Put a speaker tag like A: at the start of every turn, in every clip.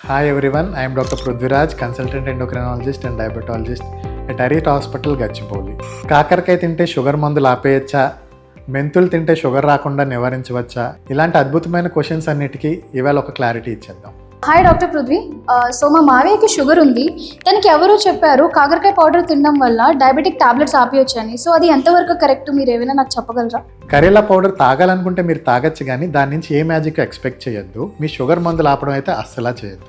A: Hi everyone, I am Dr. Prudviraj, consultant endocrinologist and diabetologist at Arit Hospital, Gachibowli. కాకరకాయ తింటే sugar మందులు ఆపేయచ్చా, మెంతులు తింటే షుగర్ రాకుండా నివారించవచ్చా, ఇలాంటి అద్భుతమైన క్వశ్చన్స్ అన్నిటికీ ఇవాళ ఒక క్లారిటీ ఇచ్చేద్దాం.
B: Hi doctor Prithvi. సో మా మావయ్యకి షుగర్ ఉంది. తనకి ఎవరో చెప్పారు కాకరకాయ పౌడర్ తినడం వల్ల డయాబెటిక్ టాబ్లెట్స్ ఆపేయొచ్చని. సో అది ఎంతవరకు కరెక్ట్, మీరు ఏమైనా నాకు చెప్పగలరా?
A: కరేలా పౌడర్ తాగాలనుకుంటే మీరు తాగొచ్చు, కానీ దాని నుంచి ఏ మ్యాజిక్ ఎక్స్పెక్ట్ చేయొద్దు. మీ షుగర్ మందులు ఆపడం అయితే అస్సలా చేయొద్దు.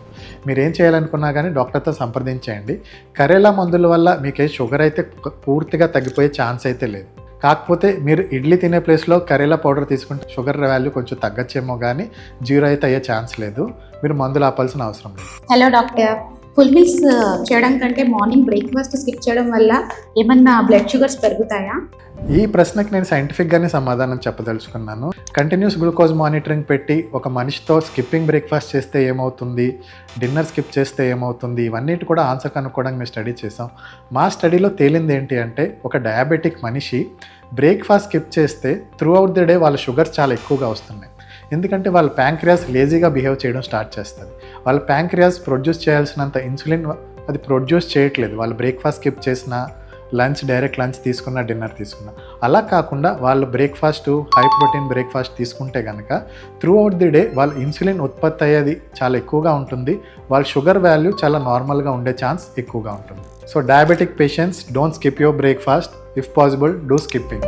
A: మీరు ఏం చేయాలనుకున్నా కానీ డాక్టర్తో సంప్రదించేయండి. కరేలా మందుల వల్ల మీకే షుగర్ అయితే పూర్తిగా తగ్గిపోయే ఛాన్స్ అయితే లేదు. కాకపోతే మీరు ఇడ్లీ తినే ప్లేస్లో కరేలా పౌడర్ తీసుకుంటే షుగర్ వాల్యూ కొంచెం తగ్గచ్చేమో, కానీ జీరో అయితే అయ్యే ఛాన్స్ లేదు. మీరు మందులు ఆపాల్సిన అవసరం లేదు.
C: హలో డాక్టర్, ఫుల్ మీల్స్ చేయడం కంటే మార్నింగ్ బ్రేక్ఫాస్ట్ స్కిప్ చేయడం వల్ల ఏమన్నా బ్లడ్ షుగర్స్ పెరుగుతాయా?
A: ఈ ప్రశ్నకి నేను సైంటిఫిక్గానే సమాధానం చెప్పదలుచుకున్నాను. కంటిన్యూస్ గ్లూకోజ్ మానిటరింగ్ పెట్టి ఒక మనిషితో స్కిప్పింగ్ బ్రేక్ఫాస్ట్ చేస్తే ఏమవుతుంది, డిన్నర్ స్కిప్ చేస్తే ఏమవుతుంది, ఇవన్నిటి కూడా ఆన్సర్ కనుక్కోవడానికి మేము స్టడీ చేసాం. మా స్టడీలో తేలింది ఏంటి అంటే, ఒక డయాబెటిక్ మనిషి బ్రేక్ఫాస్ట్ స్కిప్ చేస్తే త్రూ అవుట్ ది డే వాళ్ళ షుగర్స్ చాలా ఎక్కువగా వస్తున్నాయి. ఎందుకంటే వాళ్ళ ప్యాంక్రియాస్ లేజీగా బిహేవ్ చేయడం స్టార్ట్ చేస్తుంది. వాళ్ళ ప్యాంక్రియాస్ ప్రొడ్యూస్ చేయాల్సినంత ఇన్సులిన్ అది ప్రొడ్యూస్ చేయట్లేదు. వాళ్ళు బ్రేక్ఫాస్ట్ స్కిప్ చేసిన, డైరెక్ట్ లంచ్ తీసుకున్న, డిన్నర్ తీసుకున్న. అలా కాకుండా వాళ్ళు బ్రేక్ఫాస్ట్ హై ప్రోటీన్ బ్రేక్ఫాస్ట్ తీసుకుంటే కనుక త్రూ అవుట్ ది డే వాళ్ళ ఇన్సులిన్ ఉత్పత్తి అయ్యేది చాలా ఎక్కువగా ఉంటుంది. వాళ్ళ షుగర్ వాల్యూ చాలా నార్మల్గా ఉండే ఛాన్స్ ఎక్కువగా ఉంటుంది. So diabetic patients, don't skip your breakfast. If possible, do skipping.